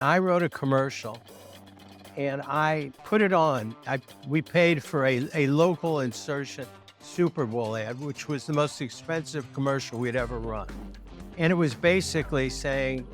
I wrote a commercial and I put it on. We paid for a local insertion Super Bowl ad, which was the most expensive commercial we'd ever run. And it was basically saying,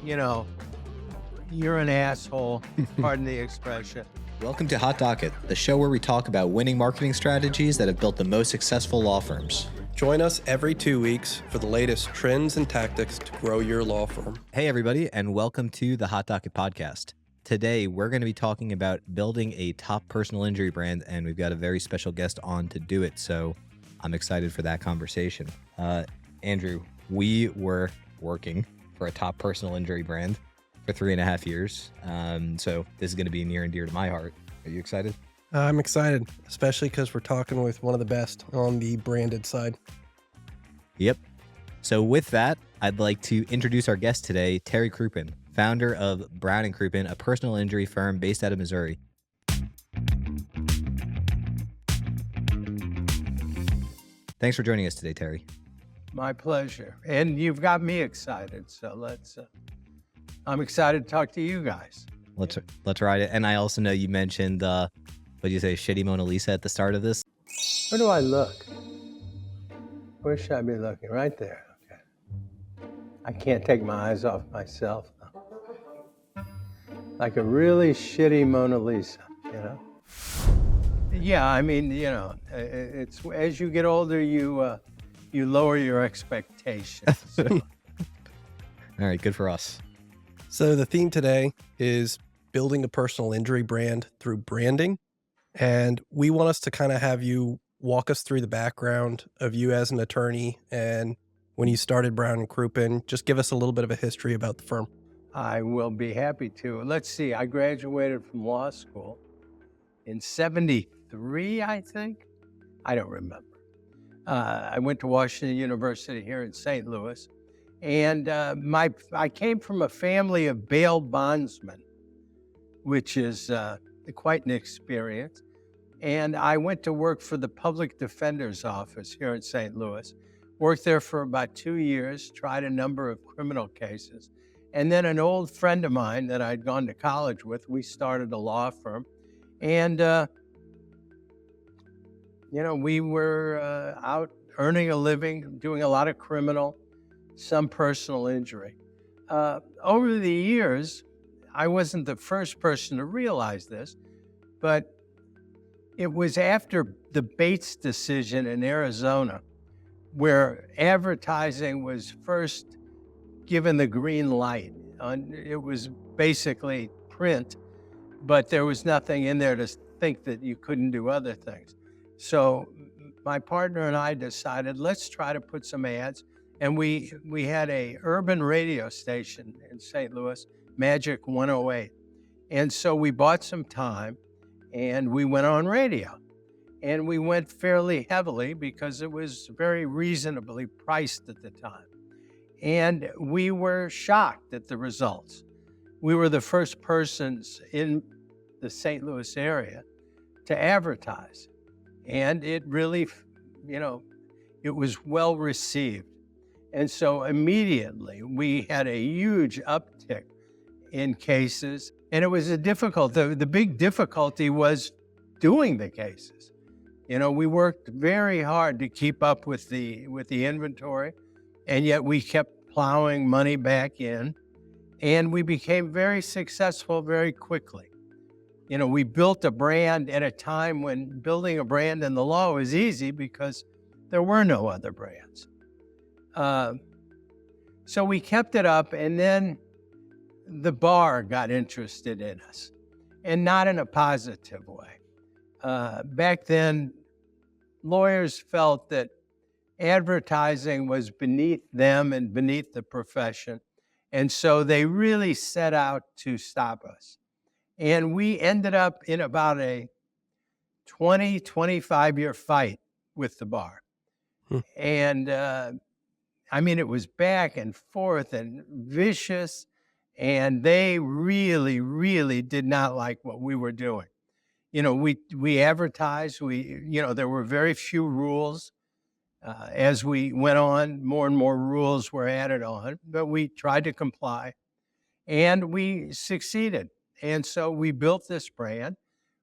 you're an asshole, pardon the expression. Welcome to Hot Docket, the show where we talk about winning marketing strategies that have built the most successful law firms. Join us every 2 weeks for the latest trends and tactics to grow your law firm. Hey, everybody, and welcome to the Hot Docket podcast. Today, we're going to be talking about building a top personal injury brand, and we've got a very special guest on to do it, so I'm excited for that conversation. Andrew, we were working for a top personal injury brand for 3.5 years, so this is going to be near and dear to my heart. Are you excited? I'm excited, especially because we're talking with one of the best on the branded side. Yep. So with that, I'd like to introduce our guest today, Terry Crouppen, founder of Brown Crouppen, a personal injury firm based out of Missouri. Thanks for joining us today, Terry. My pleasure. And you've got me excited, so I'm excited to talk to you guys. Let's ride it. And I also know you mentioned, what did you say, shitty Mona Lisa at the start of this? Where do I look? Where should I be looking? Right there. Okay. I can't take my eyes off myself. Like a really shitty Mona Lisa, Yeah, I mean, it's as you get older, you lower your expectations. So. All right, good for us. So the theme today is building a personal injury brand through branding. And we want us to kind of have you walk us through the background of you as an attorney and when you started Brown Crouppen. Just give us a little bit of a history about the firm. I will be happy to. Let's see, I graduated from law school in 73, I think. I don't remember. I went to Washington University here in St. Louis. And I came from a family of bail bondsmen, which is quite an experience. And I went to work for the public defender's office here in St. Louis. Worked there for about 2 years, tried a number of criminal cases. And then an old friend of mine that I'd gone to college with, we started a law firm. And, we were out earning a living, doing a lot of criminal, some personal injury. Over the years, I wasn't the first person to realize this, but it was after the Bates decision in Arizona where advertising was first given the green light. It was basically print, but there was nothing in there to think that you couldn't do other things. So my partner and I decided, let's try to put some ads. And we had a urban radio station in St. Louis, Magic 108. And so we bought some time and we went on radio. And we went fairly heavily because it was very reasonably priced at the time. And we were shocked at the results. We were the first persons in the St. Louis area to advertise. And it really, it was well received. And so immediately we had a huge uptick in cases. And it was the big difficulty was doing the cases. We worked very hard to keep up with the inventory, and yet we kept plowing money back in, and we became very successful very quickly. We built a brand at a time when building a brand in the law was easy because there were no other brands. So we kept it up, and then the bar got interested in us, and not in a positive way. Back then, lawyers felt that advertising was beneath them and beneath the profession, and so they really set out to stop us. And we ended up in about a 25-year fight with the bar. And it was back and forth and vicious, and they really, really did not like what we were doing. We advertised, there were very few rules. As we went on, more and more rules were added on, but we tried to comply. and we succeeded. And so we built this brand.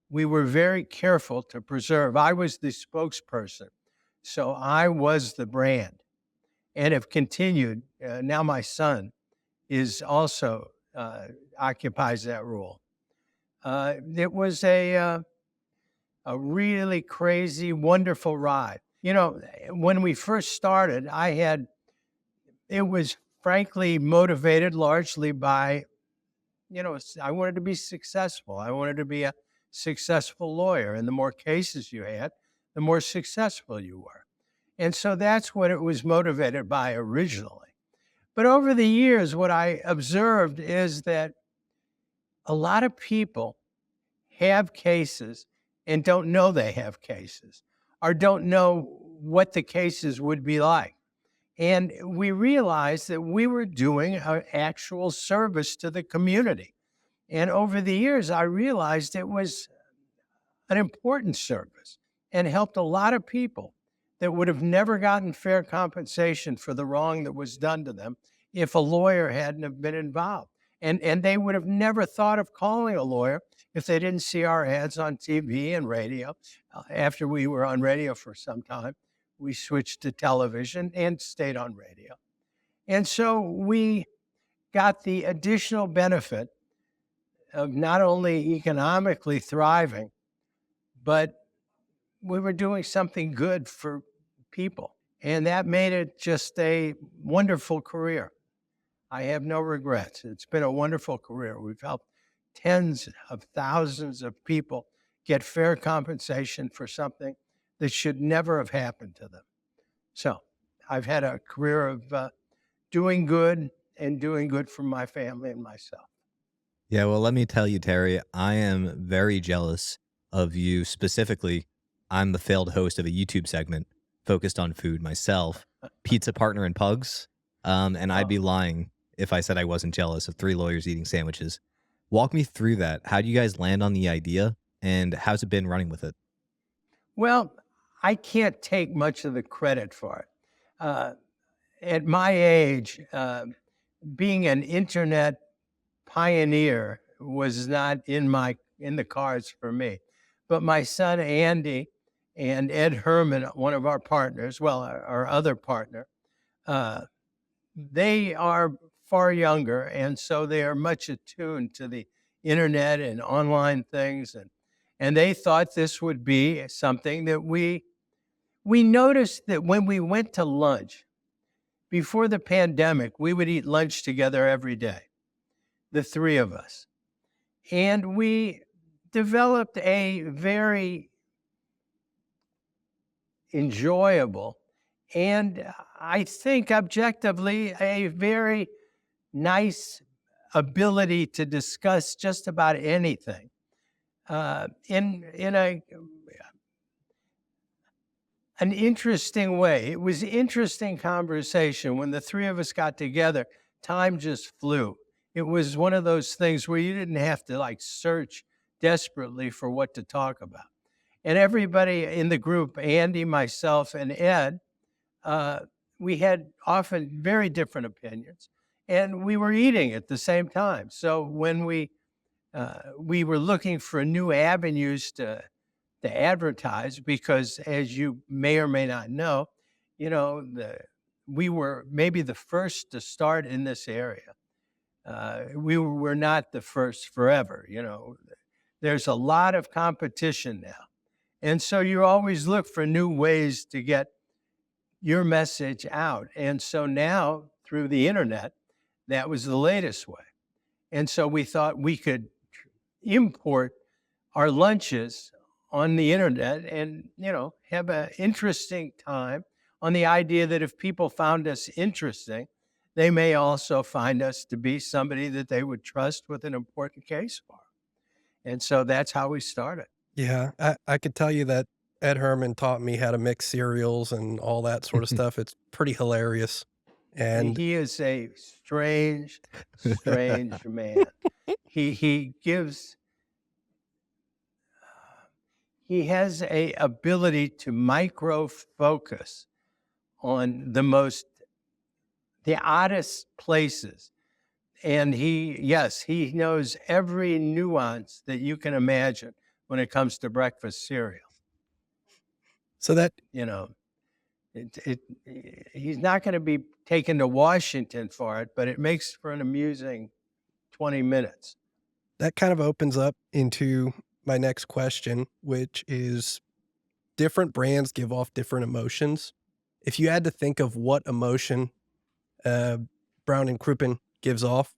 We were very careful to preserve. I was the spokesperson, so I was the brand, and have continued. Now my son is also occupies that role. It was a really crazy, wonderful ride. You know, when we first started, it was frankly motivated largely by, I wanted to be successful. I wanted to be a successful lawyer. And the more cases you had, the more successful you were. And so that's what it was motivated by originally. But over the years, what I observed is that a lot of people have cases and don't know they have cases, or don't know what the cases would be like. And we realized that we were doing an actual service to the community. And over the years, I realized it was an important service and helped a lot of people that would have never gotten fair compensation for the wrong that was done to them if a lawyer hadn't have been involved. And they would have never thought of calling a lawyer if they didn't see our ads on TV and radio. After we were on radio for some time, we switched to television and stayed on radio. And so we got the additional benefit of not only economically thriving, but we were doing something good for people. And that made it just a wonderful career. I have no regrets. It's been a wonderful career. We've helped tens of thousands of people get fair compensation for something that should never have happened to them. So I've had a career of doing good and doing good for my family and myself. Yeah, well, let me tell you, Terry, I am very jealous of you specifically. I'm the failed host of a YouTube segment focused on food myself, Pizza Partner and Pugs. And I'd be lying if I said I wasn't jealous of three lawyers eating sandwiches. Walk me through that. How do you guys land on the idea, and how's it been running with it? Well, I can't take much of the credit for it. At my age, being an internet pioneer was not in the cards for me. But my son Andy and Ed Herman, one of our partners, well, our other partner, they are far younger, and so they are much attuned to the internet and online things, and they thought this would be something that we noticed that when we went to lunch before the pandemic, we would eat lunch together every day, the three of us. And we developed a very enjoyable and I think objectively a very nice ability to discuss just about anything in an interesting way. It was interesting conversation. When the three of us got together, time just flew. It was one of those things where you didn't have to like search desperately for what to talk about. And everybody in the group, Andy, myself, and Ed, we had often very different opinions, and we were eating at the same time. So when we were looking for new avenues to advertise, because as you may or may not know, we were maybe the first to start in this area. We were not the first forever. There's a lot of competition now. And so you always look for new ways to get your message out. And so now through the internet, that was the latest way. And so we thought we could import our lunches on the internet and, have an interesting time on the idea that if people found us interesting, they may also find us to be somebody that they would trust with an important case for. And so that's how we started. Yeah, I could tell you that Ed Herman taught me how to mix cereals and all that sort of stuff. It's pretty hilarious. And he is a strange, strange man. He has a ability to micro focus on the oddest places And yes, he knows every nuance that you can imagine when it comes to breakfast cereal. So that You know, he's not going to be taken to Washington for it, but it makes for an amusing 20 minutes. that kind of opens up into my next question, which is different brands give off different emotions. If you had to think of what emotion Brown and Crouppen gives off,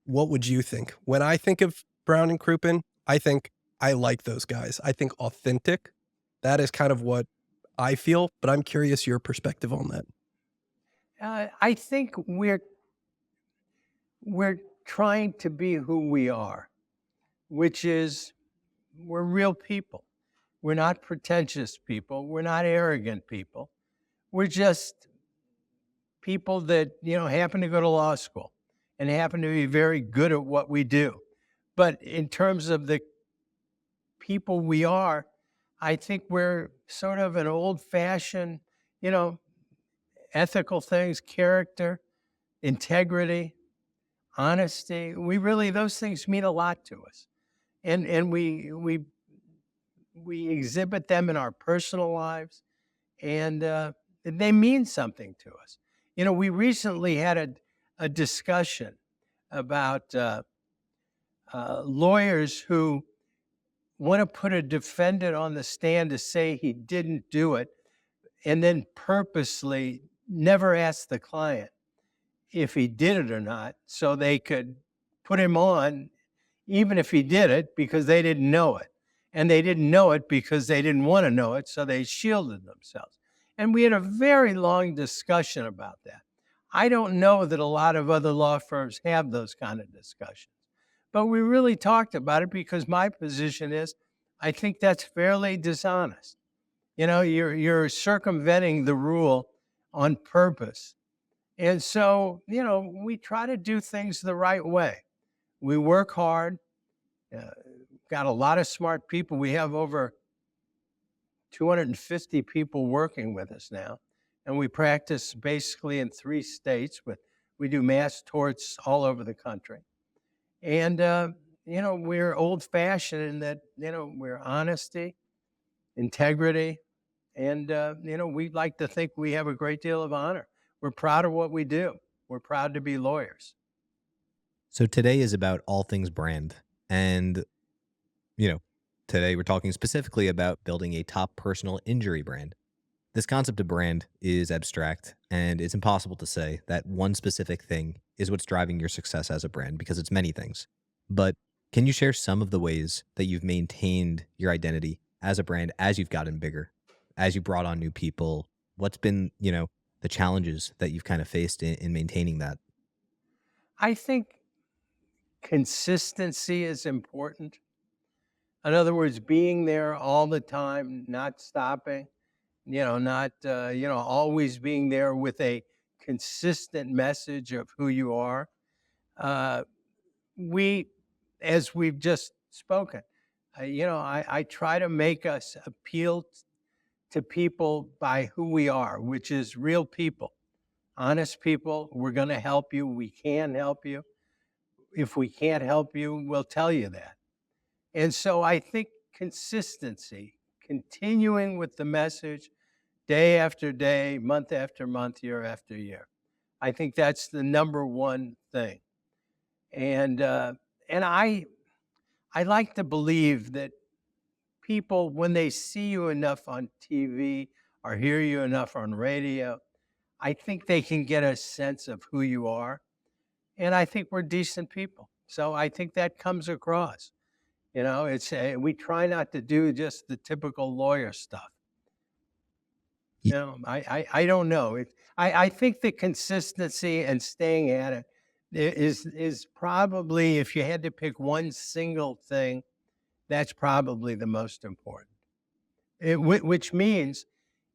what would you think? When I think of Brown and Crouppen, I think I like those guys. I think authentic. That is kind of what I feel, but I'm curious your perspective on that. I think we're trying to be who we are, which is we're real people. We're not pretentious people. We're not arrogant people. We're just people that, happen to go to law school and happen to be very good at what we do. But in terms of the people we are, I think we're sort of an old fashioned, ethical things, character, integrity, honesty. Those things mean a lot to us. And we exhibit them in our personal lives, and they mean something to us. We recently had a discussion about lawyers who want to put a defendant on the stand to say he didn't do it, and then purposely never ask the client if he did it or not, so they could put him on even if he did it, because they didn't know it. And they didn't know it because they didn't want to know it, so they shielded themselves. And we had a very long discussion about that. I don't know that a lot of other law firms have those kind of discussions, but we really talked about it because my position is I think that's fairly dishonest. You're circumventing the rule on purpose. And so, we try to do things the right way. We work hard, got a lot of smart people. We have over 250 people working with us now. And we practice basically in 3 states. We do mass torts all over the country. And, we're old fashioned in that, we're honesty, integrity, and, we'd like to think we have a great deal of honor. We're proud of what we do. We're proud to be lawyers. So today is about all things brand. And, you know, today we're talking specifically about building a top personal injury brand. This concept of brand is abstract, and it's impossible to say that one specific thing is what's driving your success as a brand because it's many things. But can you share some of the ways that you've maintained your identity as a brand as you've gotten bigger, as you brought on new people? What's been, the challenges that you've kind of faced in maintaining that? I think consistency is important. In other words, being there all the time, not stopping, not, always being there with a consistent message of who you are. Uh, we, as we've just spoken, I try to make us appeal to people by who we are, which is real people, honest people. We're going to help you. We can help you. If we can't help you, we'll tell you that. And so I think consistency, continuing with the message day after day, month after month, year after year. I think that's the number one thing. And I like to believe that people, when they see you enough on TV or hear you enough on radio, I think they can get a sense of who you are. And I think we're decent people. So I think that comes across. We try not to do just the typical lawyer stuff. Ye- I don't know. I think the consistency and staying at it is probably, if you had to pick one single thing, that's probably the most important. Which means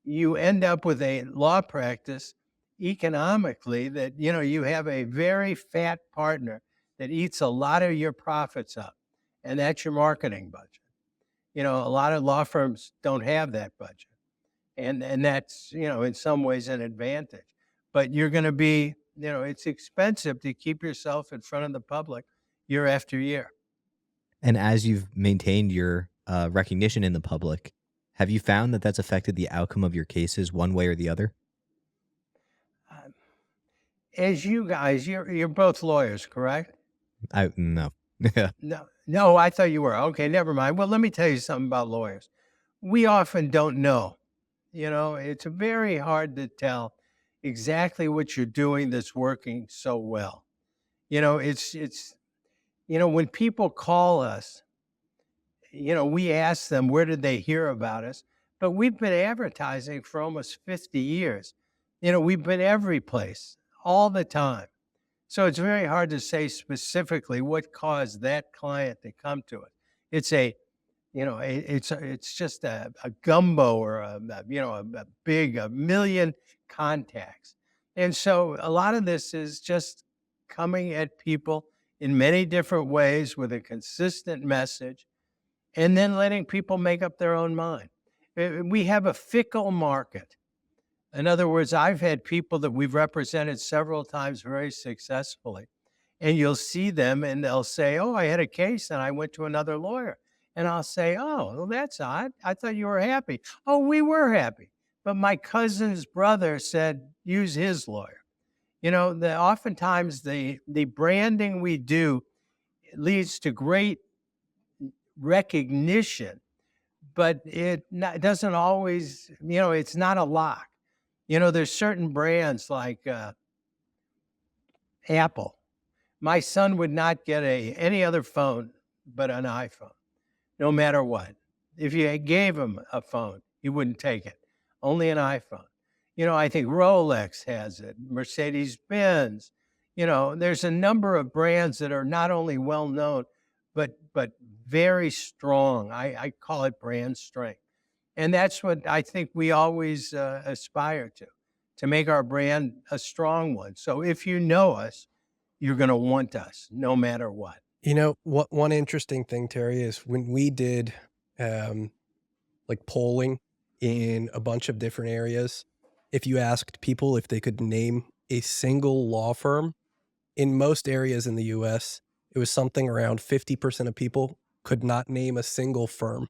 you end up with a law practice economically that, you have a very fat partner that eats a lot of your profits up, and that's your marketing budget. A lot of law firms don't have that budget. And that's, in some ways an advantage. But you're going to be It's expensive to keep yourself in front of the public year after year. And as you've maintained your recognition in the public, have you found that that's affected the outcome of your cases one way or the other? Uh, as you guys, you're both lawyers, correct? I no. Yeah. No, no, I thought you were. Okay, never mind. Well, let me tell you something about lawyers. We often don't know. It's very hard to tell exactly what you're doing that's working so well. When people call us, we ask them, where did they hear about us? But we've been advertising for almost 50 years. We've been every place all the time. So it's very hard to say specifically what caused that client to come to us. It's a, it's just a gumbo or a million contacts. And so a lot of this is just coming at people in many different ways with a consistent message and then letting people make up their own mind. We have a fickle market. In other words, I've had people that we've represented several times very successfully, and you'll see them and they'll say, "Oh, I had a case and I went to another lawyer." And I'll say, "Oh, well, that's odd. I thought you were happy." "Oh, we were happy. But my cousin's brother said, use his lawyer." Oftentimes the branding we do leads to great recognition, but it doesn't always, it's not a lock. There's certain brands like Apple. My son would not get any other phone but an iPhone, no matter what. If you gave him a phone, he wouldn't take it. Only an iPhone. I think Rolex has it, Mercedes-Benz. There's a number of brands that are not only well known, but very strong. I call it brand strength. And that's what I think we always aspire to make our brand a strong one. So if you know us, you're going to want us no matter what. What one interesting thing, Terry, is when we did like polling in a bunch of different areas, if you asked people if they could name a single law firm in most areas in the US, it was something around 50% of people could not name a single firm.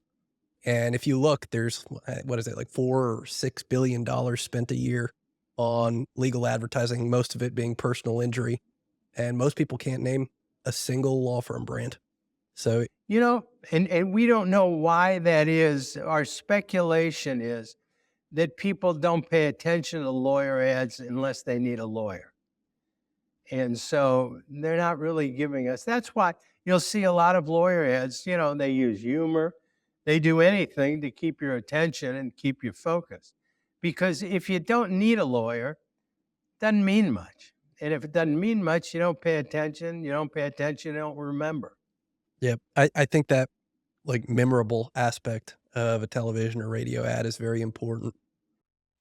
And if you look, there's what is it, like $4 or $6 billion spent a year on legal advertising, most of it being personal injury. And most people can't name a single law firm brand. So, And we don't know why that is. Our speculation is that people don't pay attention to lawyer ads unless they need a lawyer. And so they're not really giving us. That's why you'll see a lot of lawyer ads, they use humor. They do anything to keep your attention and keep you focused. Because if you don't need a lawyer, it doesn't mean much. And if it doesn't mean much, you don't pay attention. You don't pay attention, you don't remember. yeah, I think that like memorable aspect of a television or radio ad is very important.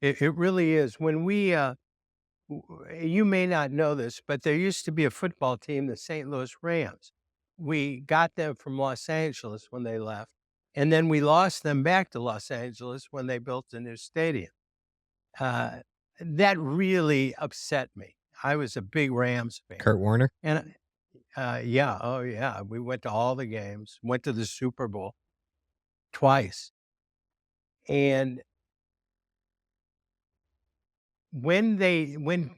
It really is. When you may not know this, but there used to be a football team, the St. Louis Rams. We got them from Los Angeles when they left, and then we lost them back to Los Angeles when they built a new stadium. Uh, that really upset me. I was a big Rams fan. Kurt Warner? And yeah, oh yeah, we went to all the games, went to the Super Bowl twice. And when Mr.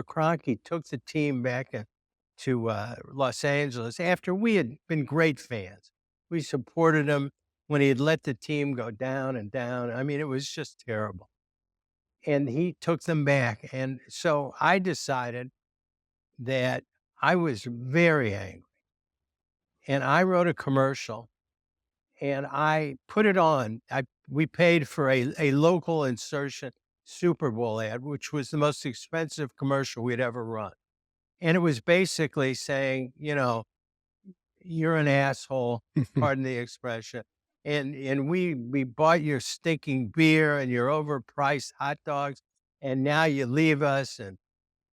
Kroenke took the team back to Los Angeles after we had been great fans. We supported him when he had let the team go down and down. I mean, it was just terrible. And he took them back. And so I decided that I was very angry. And I wrote a commercial and I put it on. We paid for a local insertion Super Bowl ad, which was the most expensive commercial we'd ever run. And it was basically saying, you're an asshole, pardon the expression. And we bought your stinking beer and your overpriced hot dogs, and now you leave us and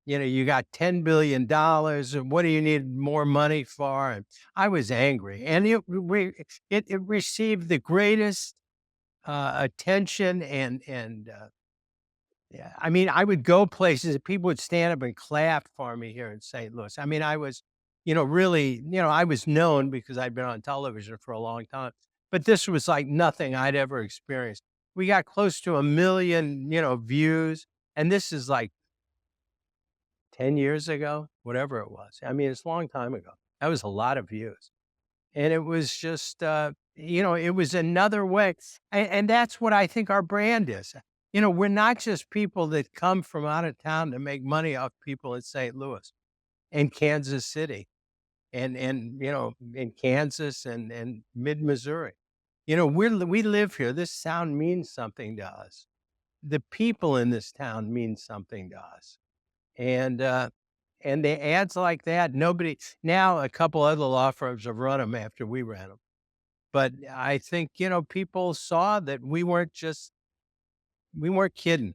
you got $10 billion. And what do you need more money for? And I was angry. And it received the greatest attention and Yeah, I mean, I would go places and people would stand up and clap for me here in St. Louis. I mean, I was, really, I was known because I'd been on television for a long time, but this was like nothing I'd ever experienced. We got close to 1 million, views, and this is like 10 years ago, whatever it was. I mean, it's a long time ago. That was a lot of views. And it was just, it was another way. And that's what I think our brand is. We're not just people that come from out of town to make money off people in St. Louis and Kansas City and in Kansas and mid Missouri. We live here. This town means something to us. The people in this town mean something to us. And the ads like that, nobody now a couple other law firms have run them after we ran them. But I think, people saw that we weren't kidding.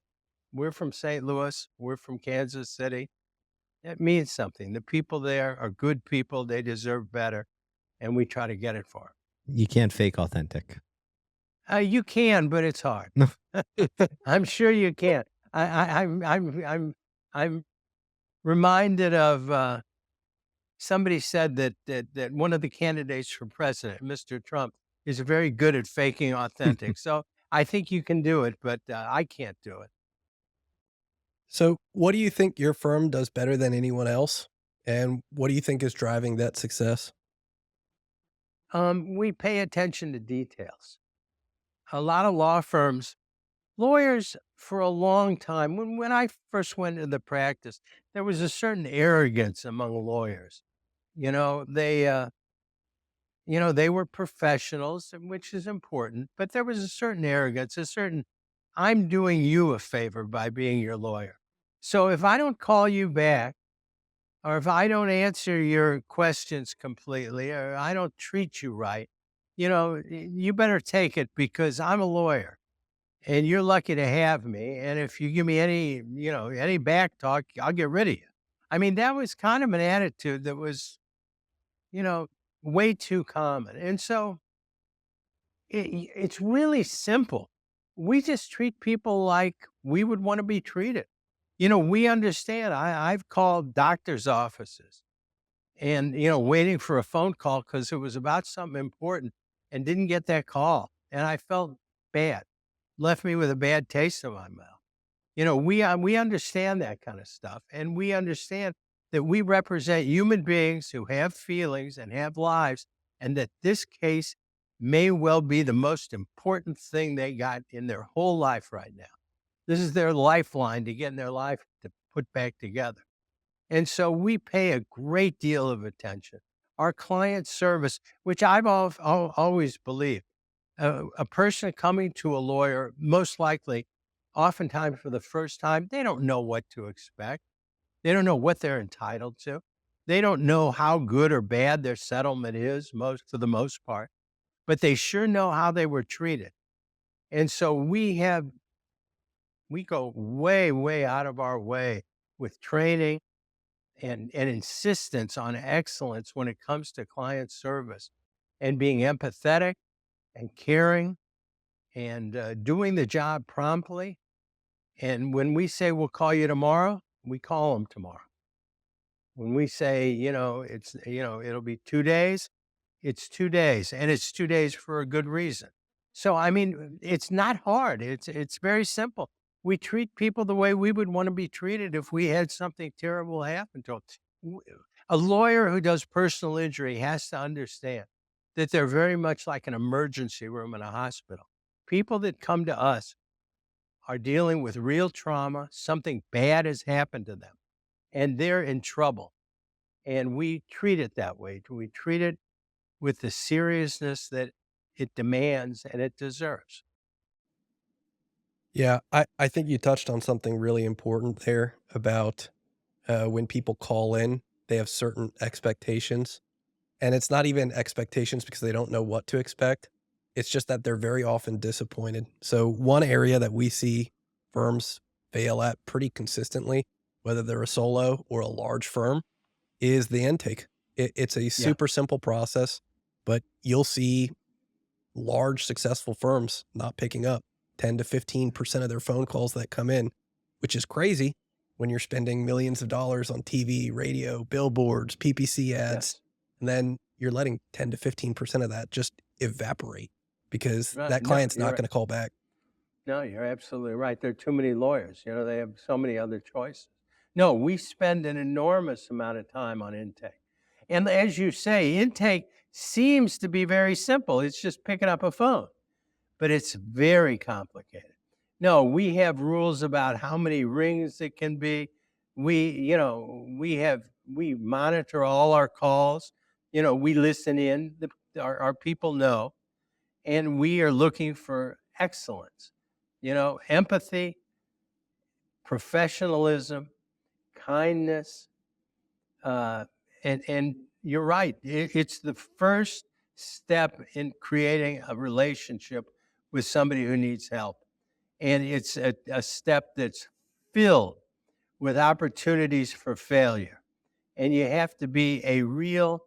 We're from St. Louis. We're from Kansas City. It means something. The people there are good people. They deserve better. And we try to get it for You can't fake authentic. them. You can, but it's hard. No. I'm sure you can. I'm reminded of somebody said that one of the candidates for president, Mr. Trump, is very good at faking authentic. So I think you can do it, but I can't do it. So, what do you think your firm does better than anyone else? And what do you think is driving that success? We pay attention to details. A lot of law firms, lawyers for a long time, when I first went into the practice, there was a certain arrogance among lawyers. You know, they, uh, they were professionals, which is important, but there was a certain arrogance, I'm doing you a favor by being your lawyer. So if I don't call you back, or if I don't answer your questions completely, or I don't treat you right, you better take it because I'm a lawyer and you're lucky to have me. And if you give me any back talk, I'll get rid of you. I mean, that was kind of an attitude that was, you know, way too common. And so it's really simple. We just treat people like we would want to be treated. We understand. I've called doctor's offices and, waiting for a phone call because it was about something important and didn't get that call. And I felt bad, left me with a bad taste in my mouth. We understand that kind of stuff. And we understand that we represent human beings who have feelings and have lives, and that this case may well be the most important thing they got in their whole life right now. This is their lifeline to getting their life to put back together. And so we pay a great deal of attention. Our client service, which I've always believed, a person coming to a lawyer, most likely, oftentimes for the first time, they don't know what to expect. They don't know what they're entitled to. They don't know how good or bad their settlement is, for the most part, but they sure know how they were treated. And so we go way, way out of our way with training and insistence on excellence when it comes to client service and being empathetic and caring and doing the job promptly. And when we say we'll call you tomorrow, we call them tomorrow. When we say, it'll be 2 days, it's 2 days, and it's 2 days for a good reason. So, I mean, it's not hard. It's very simple. We treat people the way we would want to be treated if we had something terrible happen to them. A lawyer who does personal injury has to understand that they're very much like an emergency room in a hospital. People that come to us are dealing with real trauma, something bad has happened to them, and they're in trouble. And we treat it that way. We treat it with the seriousness that it demands and it deserves. Yeah, I think you touched on something really important there about when people call in, they have certain expectations. And it's not even expectations because they don't know what to expect. It's just that they're very often disappointed. So, one area that we see firms fail at pretty consistently, whether they're a solo or a large firm, is the intake. It's a Yeah. super simple process, but you'll see large successful firms not picking up 10 to 15% of their phone calls that come in. which is crazy when you're spending millions of dollars on TV, radio, billboards, PPC ads, Yes. and then you're letting 10 to 15% of that just evaporate because Right. that client's not going to call back. No, you're absolutely right. There are too many lawyers. They have so many other choices. No, we spend an enormous amount of time on intake. And as you say, intake seems to be very simple. It's just picking up a phone, but it's very complicated. No, we have rules about how many rings it can be. We monitor all our calls. We listen in. Our people know, and we are looking for excellence. Empathy, professionalism, kindness, uh, and you're right. It's the first step in creating a relationship with somebody who needs help, and it's a step that's filled with opportunities for failure. And you have to be a real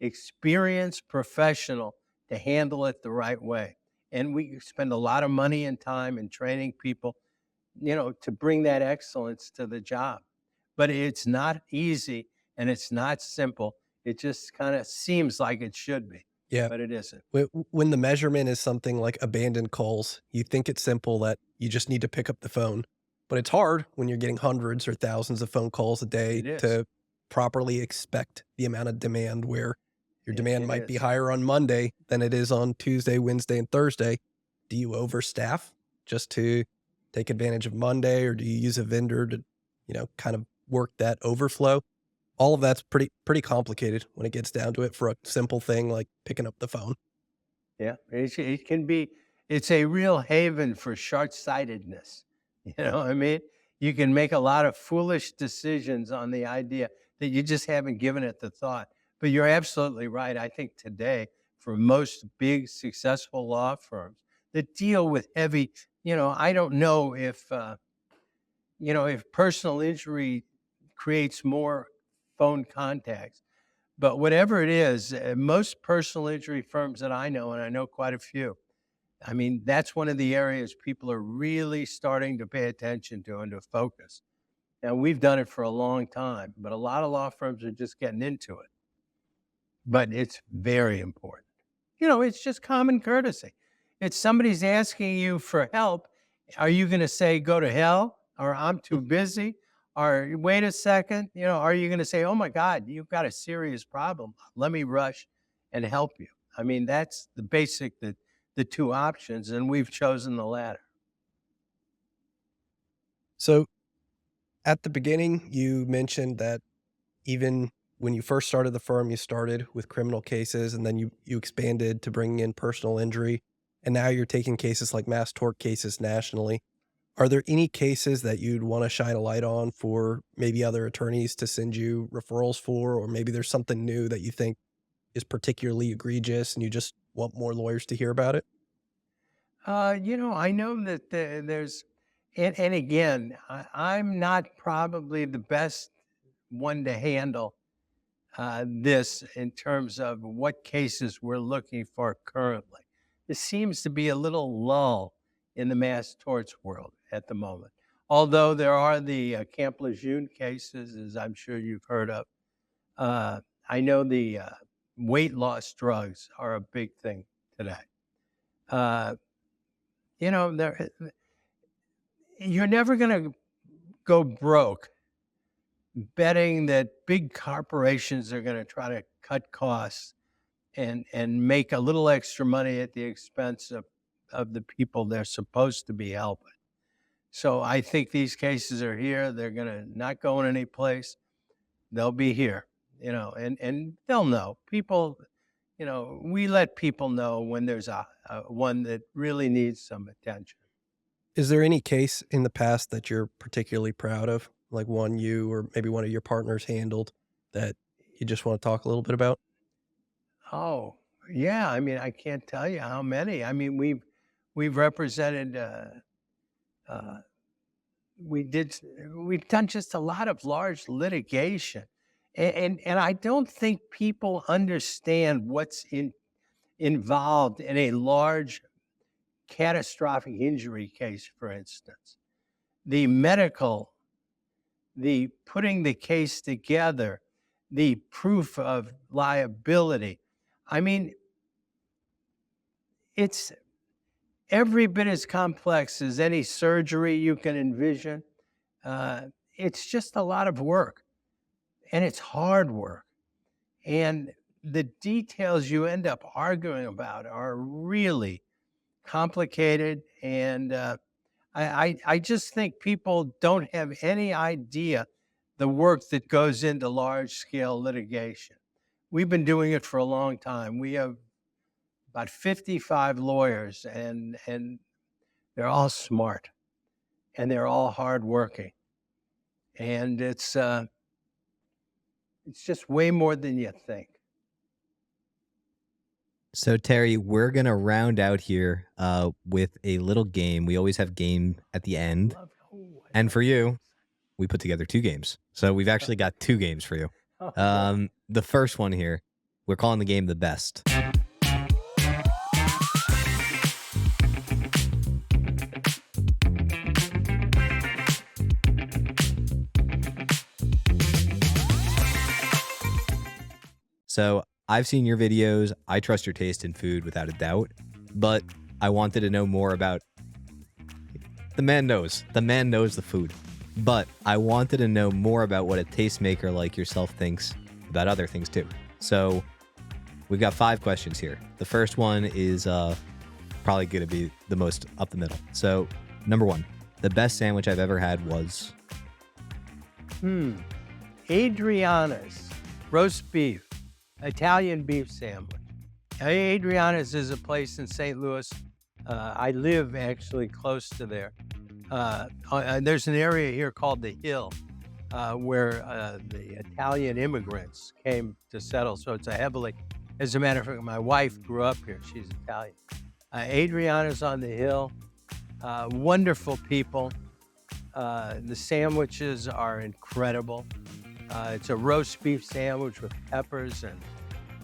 experienced professional to handle it the right way. And we spend a lot of money and time in training people, to bring that excellence to the job. But it's not easy and it's not simple. It just kind of seems like it should be, Yeah. but it isn't. When the measurement is something like abandoned calls, you think it's simple that you just need to pick up the phone. But it's hard when you're getting hundreds or thousands of phone calls a day It is. to properly expect the amount of demand where your demand It might be is. higher on Monday than it is on Tuesday, Wednesday, and Thursday. Do you overstaff just to take advantage of Monday, or do you use a vendor to, kind of work that overflow? All of that's pretty complicated when it gets down to it for a simple thing like picking up the phone. Yeah, it can be. It's a real haven for short-sightedness. You know what I mean? You can make a lot of foolish decisions on the idea that you just haven't given it the thought. But you're absolutely right. I think today, for most big successful law firms that deal with heavy, I don't know if personal injury creates more phone contacts. But whatever it is, most personal injury firms that I know, and I know quite a few, I mean, that's one of the areas people are really starting to pay attention to and to focus. Now, we've done it for a long time, but a lot of law firms are just getting into it. But it's very important. It's just common courtesy. It's somebody's asking you for help. Are you going to say, go to hell? Or I'm too busy? Or wait a second? Are you going to say, oh my God, you've got a serious problem. Let me rush and help you. I mean, that's the two options, and we've chosen the latter. So at the beginning, you mentioned that even when you first started the firm, you started with criminal cases and then you expanded to bringing in personal injury. And now you're taking cases like mass tort cases nationally. Are there any cases that you'd want to shine a light on for maybe other attorneys to send you referrals for, or maybe there's something new that you think is particularly egregious and you just want more lawyers to hear about it? I know that there's, and again, I'm not probably the best one to handle this in terms of what cases we're looking for currently. There seems to be a little lull in the mass torts world at the moment. Although there are the Camp Lejeune cases, as I'm sure you've heard of. I know the weight loss drugs are a big thing today. Uh, there, you're never going to go broke betting that big corporations are going to try to cut costs and make a little extra money at the expense of the people they're supposed to be helping. So I think these cases are here. They're going to not going any place. They'll be here, and they'll know. People, we let people know when there's a one that really needs some attention. Is there any case in the past that you're particularly proud of, like one you or maybe one of your partners handled that you just want to talk a little bit about? Oh, yeah. I mean, I can't tell you how many. I mean, we've represented. Uh, we did. We've done just a lot of large litigation, and I don't think people understand what's involved in a large catastrophic injury case, for instance. the medical, the putting the case together, the proof of liability. I mean, it's every bit as complex as any surgery you can envision. It's just a lot of work, and it's hard work. And the details you end up arguing about are really complicated. And I just think people don't have any idea the work that goes into large scale litigation. We've been doing it for a long time. We have about 55 lawyers, and they're all smart and they're all hardworking. And it's just way more than you think. So Terry, we're gonna round out here with a little game. We always have game at the end, and for you, we put together 2 games. So we've actually got 2 games for you. The first one here, we're calling the game the best. So I've seen your videos. I trust your taste in food without a doubt, but I wanted to know more about the man knows the food, but I wanted to know more about what a tastemaker like yourself thinks about other things too. So we've got 5 questions here. The first one is probably going to be the most up the middle. So number 1, the best sandwich I've ever had was Adriana's roast beef, Italian beef sandwich. Adriana's is a place in St. Louis. I live actually close to there. There's an area here called the Hill where the Italian immigrants came to settle. So it's as a matter of fact, my wife grew up here. She's Italian. Adriana's on the Hill. Wonderful people. The sandwiches are incredible. It's a roast beef sandwich with peppers and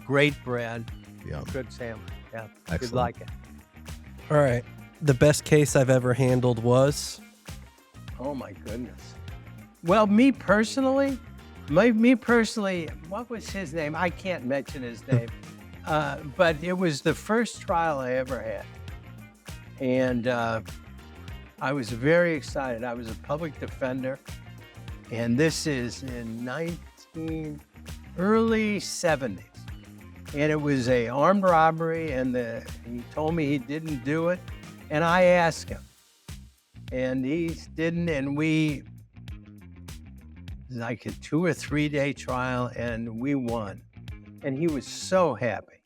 great bread. Yum. Good sandwich. Yeah, Excellent. you'd like it. All right. The best case I've ever handled was? Oh my goodness. Well, me personally, what was his name? I can't mention his name, but it was the first trial I ever had, and I was very excited. I was a public defender, and this is in early 70s, and it was a armed robbery, and he told me he didn't do it, and I asked him, and he didn't, and like a 2 or 3 day trial, and we won. And he was so happy.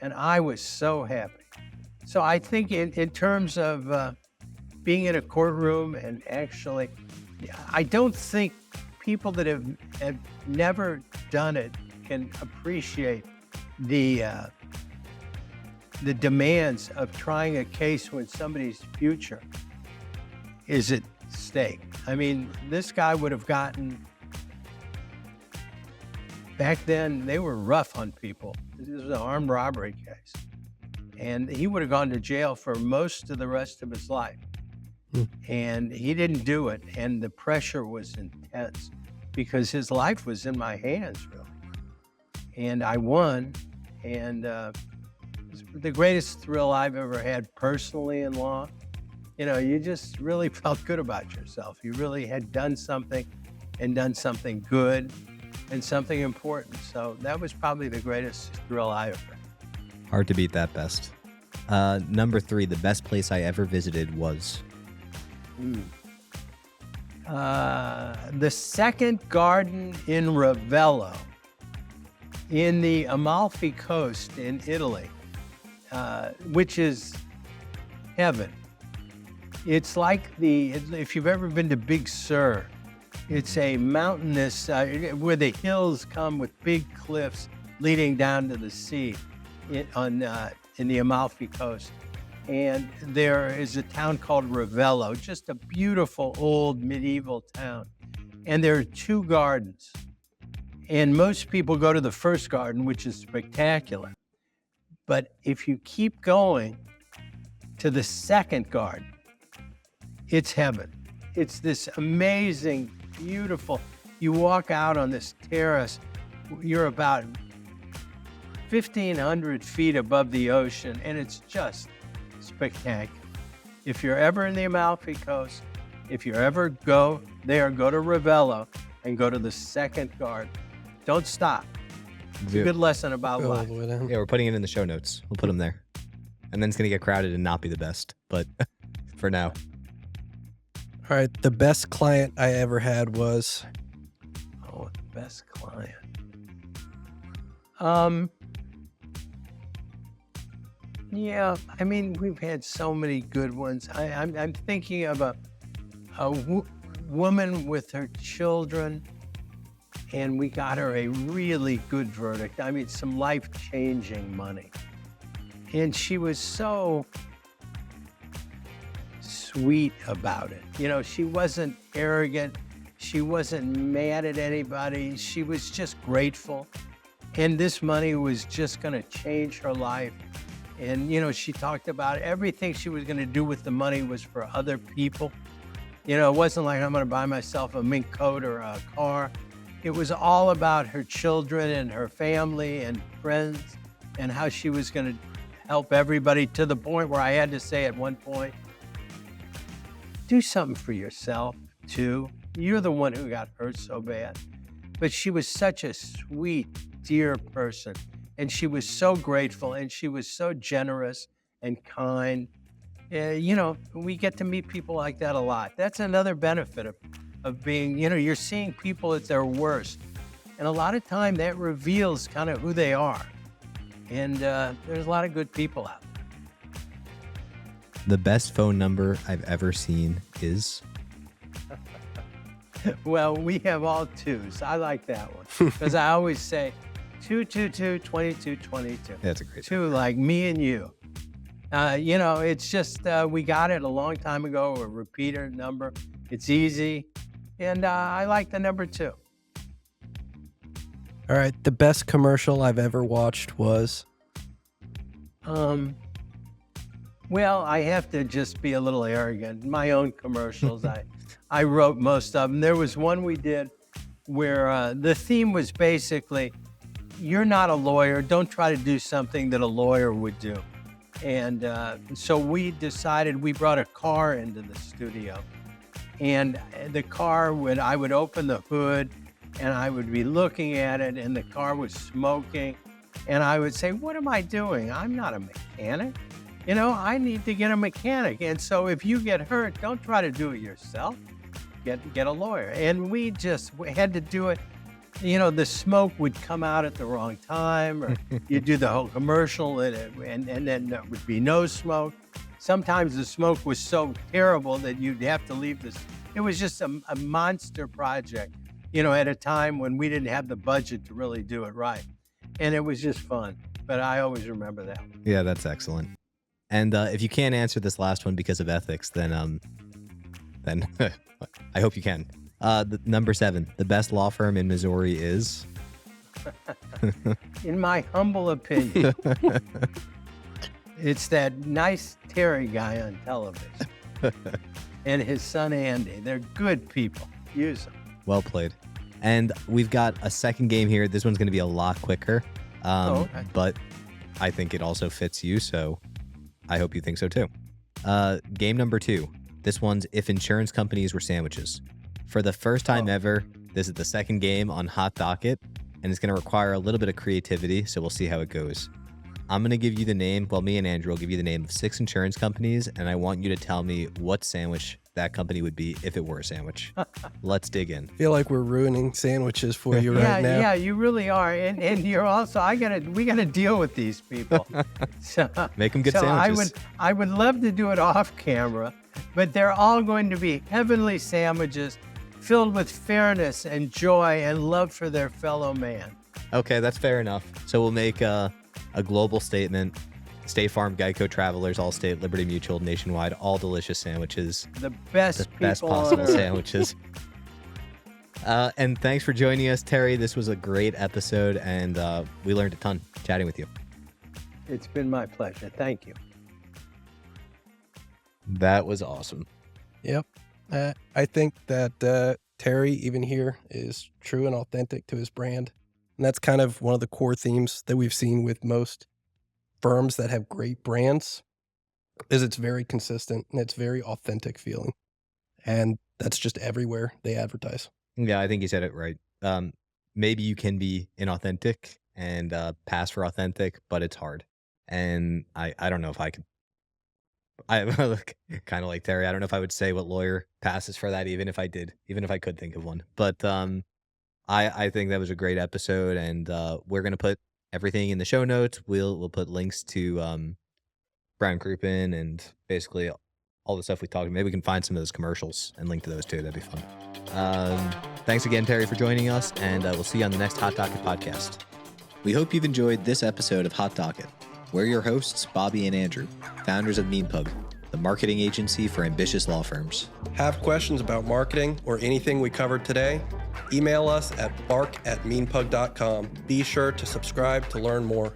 And I was so happy. So I think in terms of being in a courtroom and actually, I don't think people that have never done it can appreciate the demands of trying a case when somebody's future is at stake. I mean, this guy would have gotten, back then, they were rough on people. This was an armed robbery case. And he would have gone to jail for most of the rest of his life. And he didn't do it. And the pressure was intense because his life was in my hands, really. And I won. And it was the greatest thrill I've ever had personally in law. You know, you just really felt good about yourself. You really had done something and done something good and something important. So that was probably the greatest thrill I ever had. hard to beat that best. Number 3, the best place I ever visited was the second garden in Ravello in the Amalfi Coast in Italy, which is heaven. It's like if you've ever been to Big Sur, it's a mountainous, where the hills come with big cliffs leading down to the sea in the Amalfi Coast. And there is a town called Ravello, just a beautiful old medieval town. And there are 2 gardens. And most people go to the first garden, which is spectacular. But if you keep going to the second garden, it's heaven. It's this amazing, beautiful, you walk out on this terrace, you're about 1,500 feet above the ocean, and it's just spectacular. If you're ever in the Amalfi Coast, if you ever go there, go to Ravello and go to the second garden. Don't stop. It's a good lesson about Go all life. the way down. Yeah, we're putting it in the show notes. We'll put them there. And then it's going to get crowded and not be the best. But for now. All right. The best client I ever had was. Oh, the best client. Yeah, I mean, we've had so many good ones. I'm thinking of a woman with her children, and we got her a really good verdict. I mean, some life-changing money. And she was so sweet about it. You know, she wasn't arrogant. She wasn't mad at anybody. She was just grateful. And this money was just going to change her life. And, you know, she talked about everything she was going to do with the money was for other people. You know, it wasn't like I'm going to buy myself a mink coat or a car. It was all about her children and her family and friends and how she was going to help everybody, to the point where I had to say at one point, do something for yourself too. You're the one who got hurt so bad. But she was such a sweet, dear person. And she was so grateful, and she was so generous and kind. You know, we get to meet people like that a lot. That's another benefit of being, you know, you're seeing people at their worst. And a lot of time that reveals kind of who they are. And there's a lot of good people out The best phone number I've ever seen is. there. Well, we have all twos. I like that one because I always say 222-2222. That's a great Two, like me and you. You know, it's just, we got it a long time ago, a repeater number. It's easy. And I like the number 2. All right. The best commercial I've ever watched was. Well, I have to just be a little arrogant. My own commercials, I wrote most of them. There was one we did where the theme was basically, you're not a lawyer. Don't try to do something that a lawyer would do. And so we decided, we brought a car into the studio. And the car I would open the hood and I would be looking at it, and the car was smoking. And I would say, what am I doing? I'm not a mechanic. You know, I need to get a mechanic. And so if you get hurt, don't try to do it yourself. Get a lawyer. And we had to do it. You know, the smoke would come out at the wrong time, or you'd do the whole commercial and then there would be no smoke. Sometimes the smoke was so terrible that you'd have to leave this. It was just a monster project, you know, at a time when we didn't have the budget to really do it right. And it was just fun. But I always remember that. Yeah, that's excellent. And if you can't answer this last one because of ethics, then I hope you can. The number 7, the best law firm in Missouri is. In my humble opinion, it's that nice Terry guy on television and his son Andy. They're good people. Use them. Well played. And we've got a second game here. This one's going to be a lot quicker, Okay. but I think it also fits you, so I hope you think so too. Game number 2. This one's if insurance companies were sandwiches. For the first time ever, this is the second game on Hot Docket, and it's going to require a little bit of creativity, so we'll see how it goes. I'm going to give you the name, me and Andrew will give you the name of 6 insurance companies, and I want you to tell me what sandwich that company would be if it were a sandwich. Let's dig in. I feel like we're ruining sandwiches for you right now. Yeah, you really are. And you're also, we got to deal with these people. So, Make them good sandwiches. I would love to do it off camera, but they're all going to be heavenly sandwiches filled with fairness and joy and love for their fellow man. Okay, that's fair enough. So we'll make a global statement. State Farm, Geico, Travelers, Allstate, Liberty Mutual, Nationwide, all delicious sandwiches. The best possible sandwiches. And thanks for joining us, Terry. This was a great episode, and we learned a ton chatting with you. It's been my pleasure. Thank you. That was awesome. Yep. I think that Terry, even here, is true and authentic to his brand. And that's kind of one of the core themes that we've seen with most firms that have great brands, is it's very consistent and it's very authentic feeling. And that's just everywhere they advertise. Yeah, I think you said it right. Maybe you can be inauthentic and pass for authentic, but it's hard. And I don't know if I could. I look kind of like Terry. I don't know if I would say what lawyer passes for that, even if I did, even if I could think of one. But I think that was a great episode, and we're gonna put everything in the show notes. We'll put links to Brown Crouppen and basically all the stuff we talked about. Maybe we can find some of those commercials and link to those too. That'd be fun. Thanks again, Terry, for joining us, and we'll see you on the next Hot Docket podcast. We hope you've enjoyed this episode of Hot Docket. We're your hosts, Bobby and Andrew, founders of MeanPug, the marketing agency for ambitious law firms. Have questions about marketing or anything we covered today? Email us at bark@meanpug.com. Be sure to subscribe to learn more.